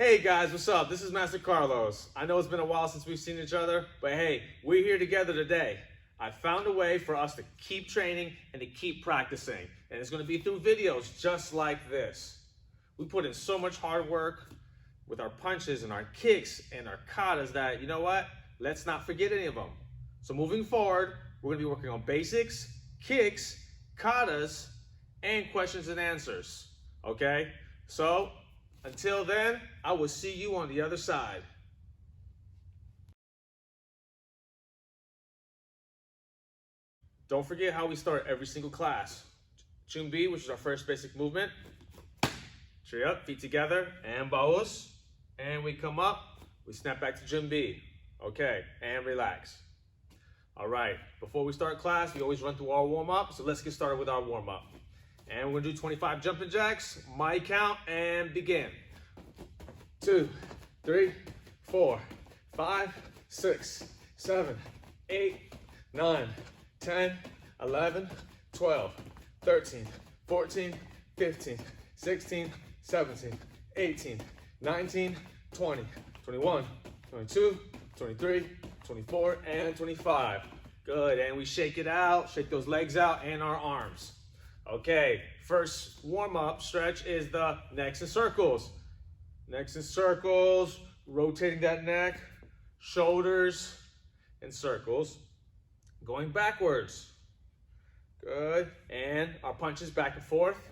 Hey guys, what's up? This is Master Carlos. I know it's been a while since we've seen each other, but hey, we're here together today. I found a way for us to keep training and to keep practicing, and it's going to be through videos just like this. We put in so much hard work with our punches and our kicks and our katas that, you know what? Let's not forget any of them. So moving forward, we're going to be working on basics, kicks, katas, and questions and answers. Okay? So until then, I will see you on the other side. Don't forget how we start every single class. Chumbi, which is our first basic movement. Straight up, feet together, and baos. And we come up, we snap back to Chumbi. Okay, and relax. All right, before we start class, we always run through our warm-up, so let's get started with our warm-up. And we're gonna do 25 jumping jacks, my count, and begin. 2, 3, 4, 5, 6, 7, 8, 9, 10, 11, 12, 13, 14, 15, 16, 17, 18, 19, 20, 21, 22, 23, 24, and 25. Good, and we shake it out, shake those legs out and our arms. Okay, first warm-up stretch is the necks and circles. Necks and circles, rotating that neck, shoulders and circles. Going backwards. Good, and our punches back and forth.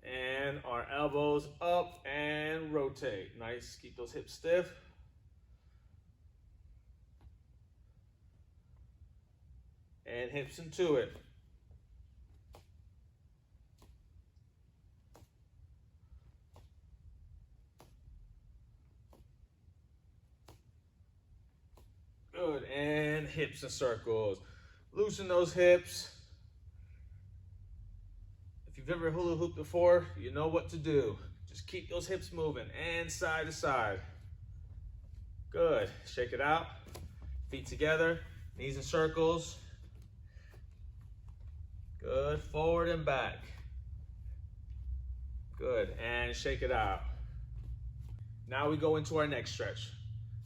And our elbows up and rotate. Nice, keep those hips stiff. And hips into it. Good, and hips and circles. Loosen those hips. If you've ever hula hooped before, you know what to do. Just keep those hips moving and side to side. Good, shake it out. Feet together, knees in circles. Good, forward and back. Good, and shake it out. Now we go into our next stretch.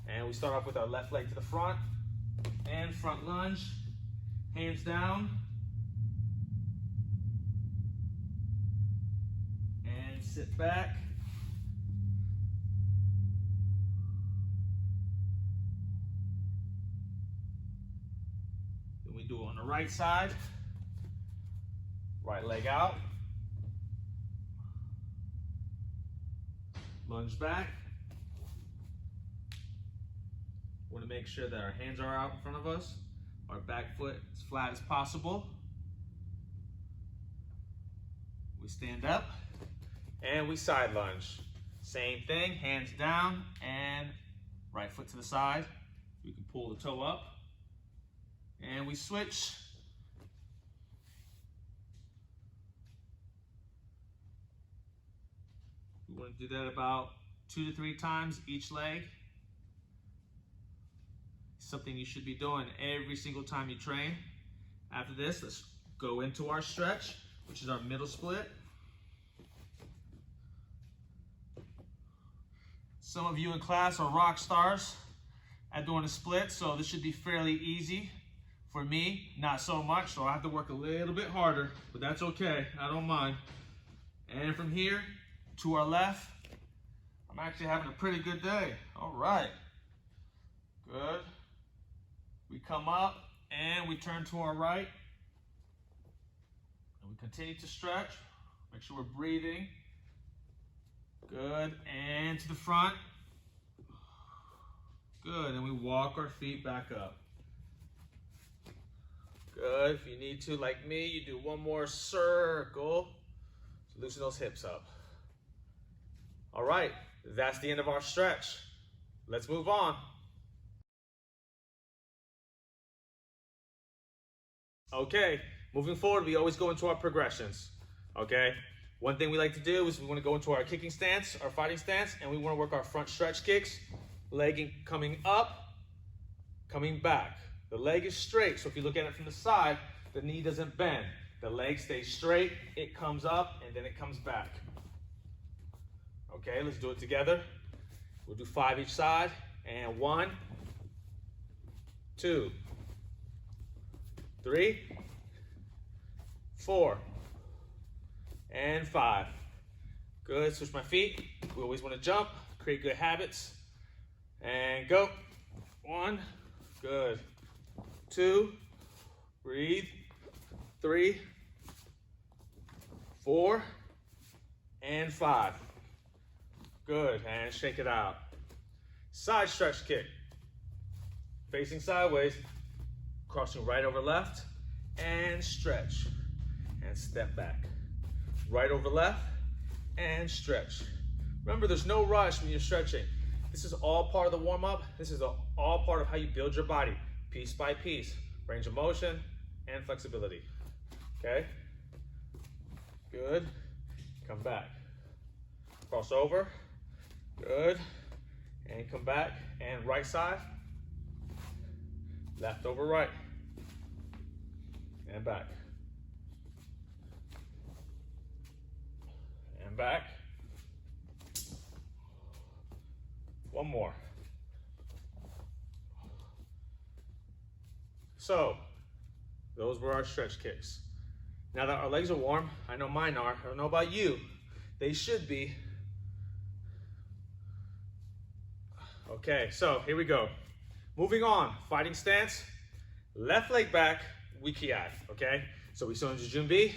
And we start off with our left leg to the front and front lunge, hands down. And sit back. Then we do it on the right side. Right leg out. Lunge back. We want to make sure that our hands are out in front of us, our back foot as flat as possible. We stand up and we side lunge. Same thing, hands down and right foot to the side. We can pull the toe up and we switch. We want to do that about 2 to 3 times each leg. Something you should be doing every single time you train. After this, let's go into our stretch, which is our middle split. Some of you in class are rock stars at doing a split, so this should be fairly easy. For me, not so much, so I have to work a little bit harder, but that's okay, I don't mind. And from here to our left, I'm actually having a pretty good day. All right, good. We come up and we turn to our right. And we continue to stretch. Make sure we're breathing. Good, and to the front. Good, and we walk our feet back up. Good, if you need to, like me, you do one more circle. So loosen those hips up. All right, that's the end of our stretch. Let's move on. Okay, moving forward, we always go into our progressions, okay? One thing we like to do is we want to go into our kicking stance, our fighting stance, and we want to work our front stretch kicks, legging coming up, coming back. The leg is straight, so if you look at it from the side, the knee doesn't bend. The leg stays straight, it comes up, and then it comes back. Okay, let's do it together. We'll do 5 each side. And 1, 2, 3, 4, and 5. Good, switch my feet. We always want to jump, create good habits. And go. 1, good. 2, breathe. 3, 4, and 5. Good, and shake it out. Side stretch kick. Facing sideways, crossing right over left, and stretch. And step back. Right over left, and stretch. Remember, there's no rush when you're stretching. This is all part of the warm-up. This is all part of how you build your body, piece by piece. Range of motion and flexibility. Okay? Good. Come back. Cross over. Good. And come back. And right side. Left over right. And back. And back. One more. So, those were our stretch kicks. Now that our legs are warm, I know mine are, I don't know about you, they should be. Okay, so here we go. Moving on, fighting stance, left leg back, we ki, okay? So we still in Junbi,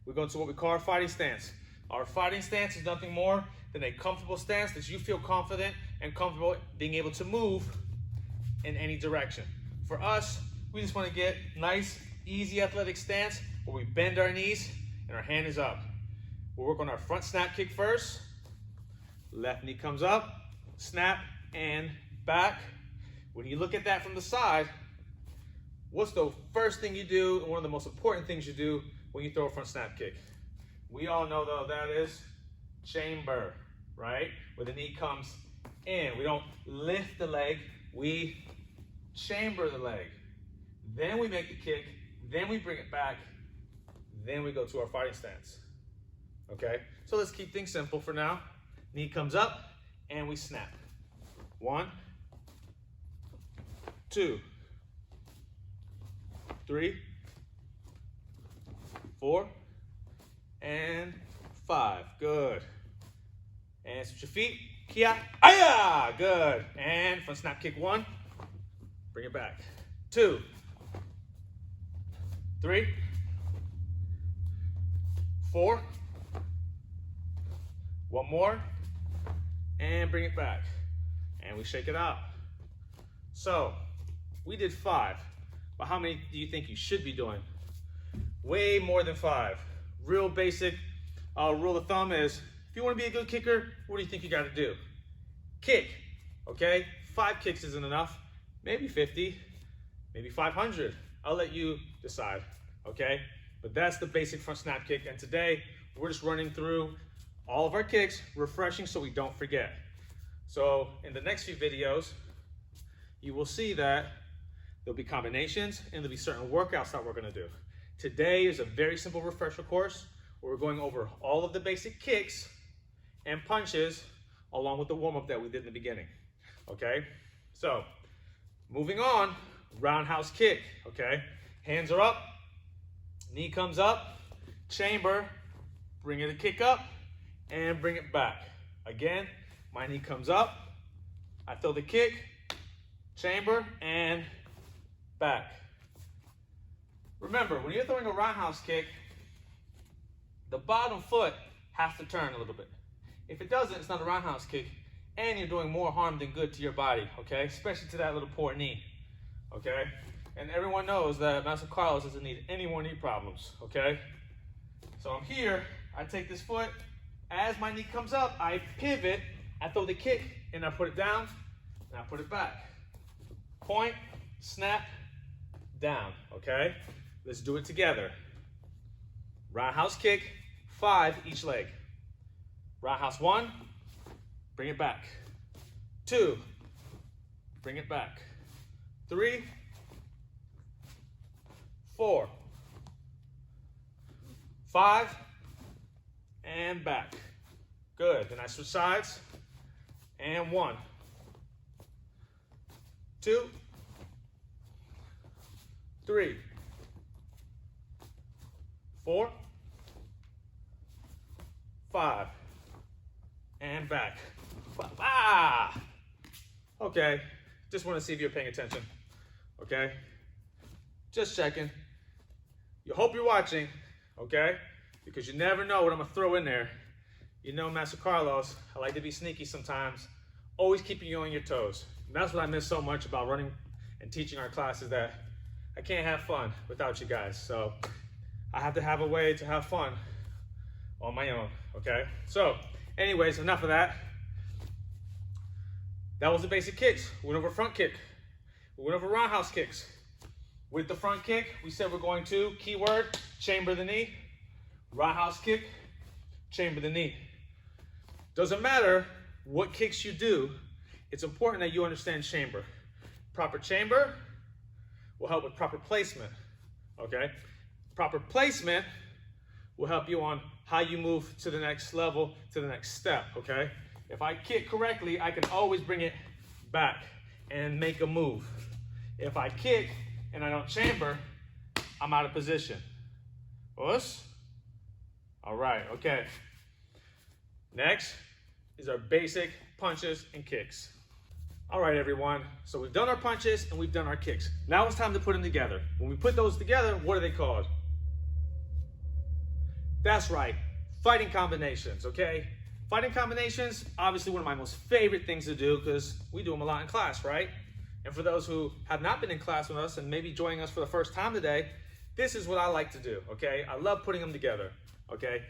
we're going to what we call our fighting stance. Our fighting stance is nothing more than a comfortable stance that you feel confident and comfortable being able to move in any direction. For us, we just want to get nice, easy athletic stance where we bend our knees and our hand is up. We'll work on our front snap kick first. Left knee comes up, snap, and back. When you look at that from the side, what's the first thing you do and one of the most important things you do when you throw a front snap kick? We all know though that is chamber, right? Where the knee comes in. We don't lift the leg, we chamber the leg. Then we make the kick, then we bring it back, then we go to our fighting stance. Okay, so let's keep things simple for now. Knee comes up and we snap. 1, 2, 3, 4, and 5. Good. And switch your feet. Kia. Aya. Good. And front snap kick 1. Bring it back. 2, 3, 4. One more. And bring it back. And we shake it out. So, we did 5. But how many do you think you should be doing? Way more than 5. Real basic rule of thumb is, if you want to be a good kicker, what do you think you got to do? Kick, okay? 5 kicks isn't enough. Maybe 50, maybe 500. I'll let you decide, okay? But that's the basic front snap kick. And today, we're just running through all of our kicks, refreshing so we don't forget. So in the next few videos, you will see that there'll be combinations and there'll be certain workouts that we're gonna do. Today is a very simple refresher course where we're going over all of the basic kicks and punches along with the warm-up that we did in the beginning, okay? So, moving on, roundhouse kick, okay? Hands are up, knee comes up, chamber, bring it a kick up, and bring it back. Again, my knee comes up, I throw the kick, chamber, and back. Remember, when you're throwing a roundhouse kick, the bottom foot has to turn a little bit. If it doesn't, it's not a roundhouse kick, and you're doing more harm than good to your body, okay? Especially to that little poor knee, okay? And everyone knows that Master Carlos doesn't need any more knee problems, okay? So I'm here, I take this foot, as my knee comes up, I pivot, I throw the kick, and I put it down, and I put it back. Point, snap, down, okay? Let's do it together. Roundhouse kick, 5 each leg. Roundhouse 1, bring it back. 2, bring it back. 3, 4, 5, and back. Good. Then I switch sides. And 1, 2, 3, 4, 5, and back. Ah! Okay, just want to see if you're paying attention. Okay, just checking. You hope you're watching. Okay, because you never know what I'm gonna throw in there. You know, Master Carlos, I like to be sneaky sometimes, always keeping you on your toes. And that's what I miss so much about running and teaching our classes, that I can't have fun without you guys. So I have to have a way to have fun on my own, okay? So anyways, enough of that. That was the basic kicks. We went over front kick. We went over roundhouse kicks. With the front kick, we said we're going to, keyword, chamber the knee. Roundhouse kick, chamber the knee. Doesn't matter what kicks you do, it's important that you understand chamber. Proper chamber will help with proper placement, okay? Proper placement will help you on how you move to the next level, to the next step, okay? If I kick correctly, I can always bring it back and make a move. If I kick and I don't chamber, I'm out of position. Us? All right, okay. Next is our basic punches and kicks. All right, everyone. So we've done our punches and we've done our kicks. Now it's time to put them together. When we put those together, what are they called? That's right, fighting combinations, okay? Fighting combinations, obviously one of my most favorite things to do because we do them a lot in class, right? And for those who have not been in class with us and maybe joining us for the first time today, this is what I like to do, okay? I love putting them together, okay?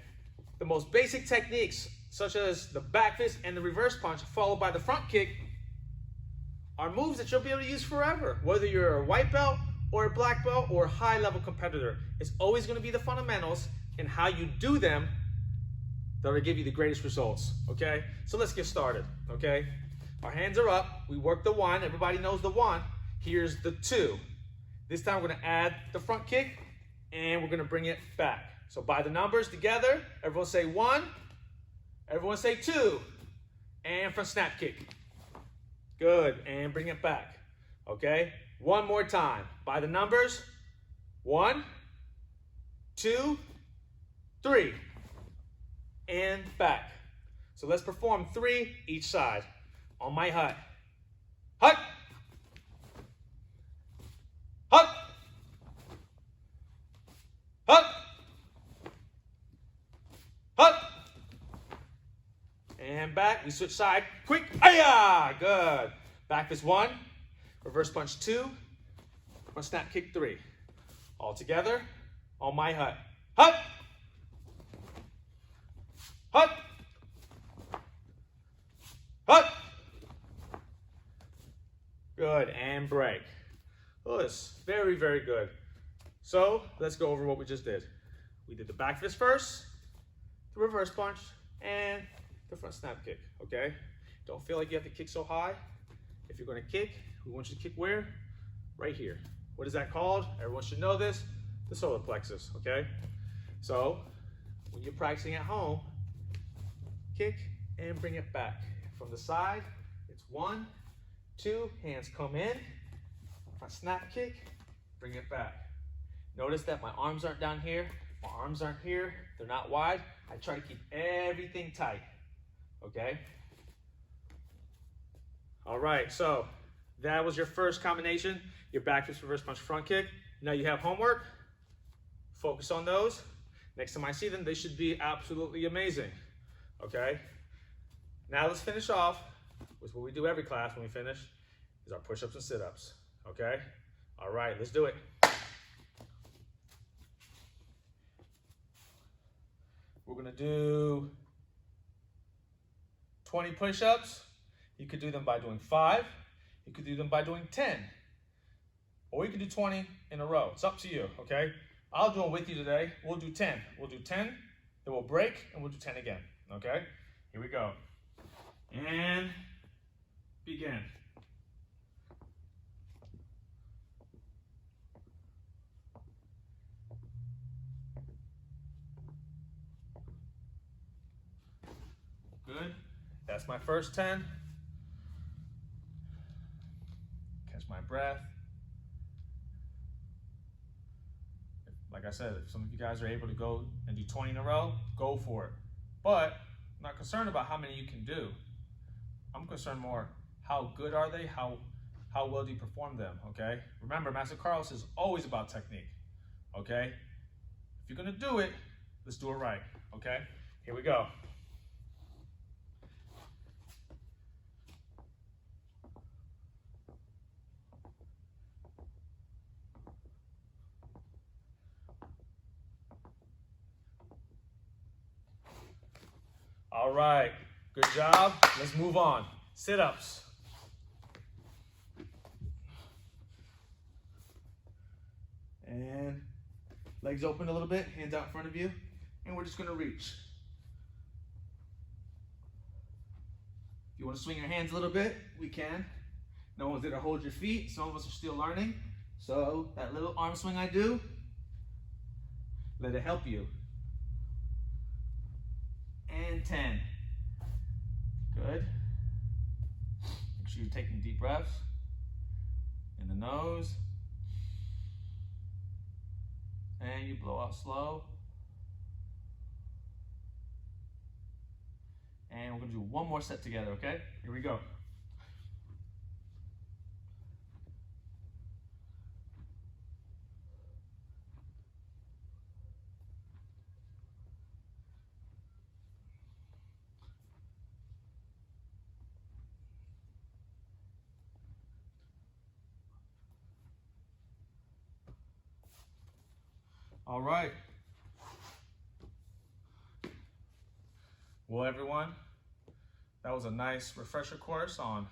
The most basic techniques, such as the back fist and the reverse punch, followed by the front kick, are moves that you'll be able to use forever. Whether you're a white belt or a black belt or a high-level competitor, it's always going to be the fundamentals and how you do them that will give you the greatest results, okay? So let's get started, okay? Our hands are up. We work the 1. Everybody knows the 1. Here's the 2. This time we're going to add the front kick and we're going to bring it back. So by the numbers together, everyone say 1. Everyone say 2. And front snap kick. Good. And bring it back. Okay? One more time. By the numbers. 1, 2, 3. And back. So let's perform 3 each side. On my hut. Hut. Hut. Hut. Hut. And back. We switch side. Quick. Aya! Good. Back fist 1. Reverse punch 2. Front snap kick 3. All together. On my hut. Hut. Hut. Hut. Good. And break. Oh, it's very, very good. So let's go over what we just did. We did the back fist first, the reverse punch, and the front snap kick, okay? Don't feel like you have to kick so high. If you're gonna kick, we want you to kick where? Right here. What is that called? Everyone should know this, the solar plexus, okay? So when you're practicing at home, kick and bring it back. From the side, it's 1, 2, hands come in, front snap kick, bring it back. Notice that my arms aren't down here, my arms aren't here, they're not wide. I try to keep everything tight, okay? All right, so that was your first combination, your back fist, reverse punch, front kick. Now you have homework, focus on those. Next time I see them, they should be absolutely amazing, okay? Now let's finish off with what we do every class when we finish, is our push-ups and sit-ups, okay? All right, let's do it. We're gonna do 20 push-ups. You could do them by doing 5. You could do them by doing 10. Or you could do 20 in a row. It's up to you, okay? I'll do them with you today. We'll do 10. We'll do 10, then we'll break, and we'll do 10 again, okay? Here we go. And begin. That's my first 10. Catch my breath. Like I said, if some of you guys are able to go and do 20 in a row, go for it. But I'm not concerned about how many you can do. I'm concerned more, how good are they? How well do you perform them, okay? Remember, Master Carlos is always about technique, okay? If you're gonna do it, let's do it right, okay? Here we go. All right, good job. Let's move on. Sit-ups. And legs open a little bit, hands out in front of you, and we're just gonna reach. If you wanna swing your hands a little bit, we can. No one's gonna hold your feet. Some of us are still learning. So that little arm swing I do, let it help you. And 10. Good. Make sure you're taking deep breaths in the nose. And you blow out slow. And we're gonna do one more set together, okay? Here we go. All right. Well, everyone, that was a nice refresher course on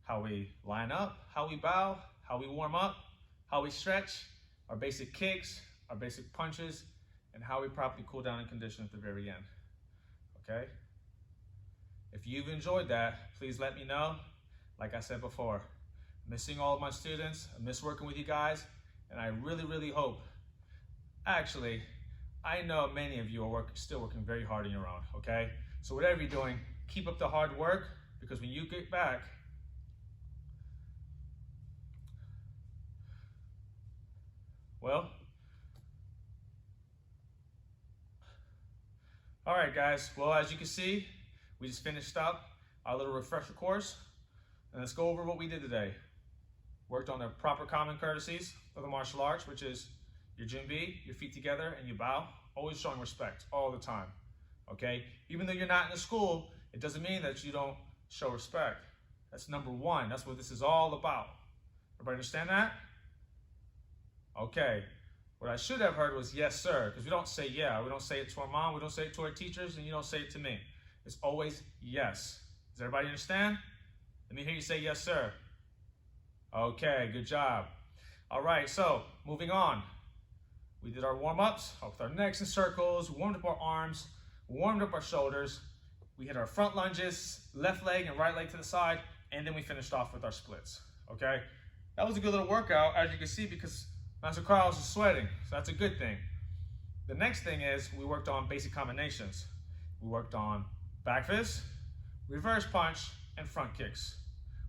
how we line up, how we bow, how we warm up, how we stretch, our basic kicks, our basic punches, and how we properly cool down and condition at the very end, okay? If you've enjoyed that, please let me know. Like I said before, missing all of my students, I miss working with you guys, and I really, really hope. Actually, I know many of you are still working very hard on your own, okay? So whatever you're doing, keep up the hard work, because when you get back, well, all right, guys. Well, as you can see, we just finished up our little refresher course, and let's go over what we did today. Worked on the proper common courtesies of the martial arts, which is your Jun-bi, your feet together, and you bow, always showing respect all the time, okay? Even though you're not in a school, it doesn't mean that you don't show respect. That's number one. That's what this is all about. Everybody understand that? Okay. What I should have heard was yes, sir, because we don't say yeah. We don't say it to our mom. We don't say it to our teachers, and you don't say it to me. It's always yes. Does everybody understand? Let me hear you say yes, sir. Okay, good job. All right, so moving on. We did our warm-ups with our necks in circles, warmed up our arms, warmed up our shoulders. We hit our front lunges, left leg and right leg to the side, and then we finished off with our splits, okay? That was a good little workout, as you can see, because Master Carlos is sweating, so that's a good thing. The next thing is we worked on basic combinations. We worked on back fist, reverse punch, and front kicks.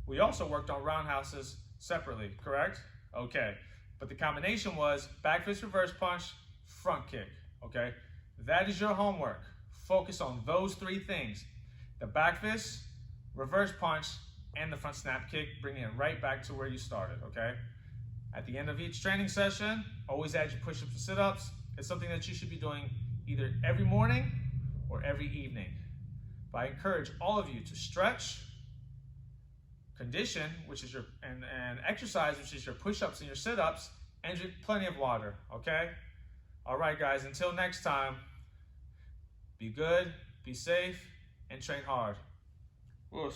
We also worked on roundhouses separately, correct? Okay. But the combination was back fist, reverse punch, front kick, okay? That is your homework. Focus on those three things. The back fist, reverse punch, and the front snap kick, bringing it right back to where you started, okay? At the end of each training session, always add your push-ups and sit-ups. It's something that you should be doing either every morning or every evening. But I encourage all of you to stretch, condition, which is your, and exercise, which is your push-ups and your sit-ups, and drink plenty of water, okay? All right, guys, until next time, be good, be safe, and train hard. Whoosh.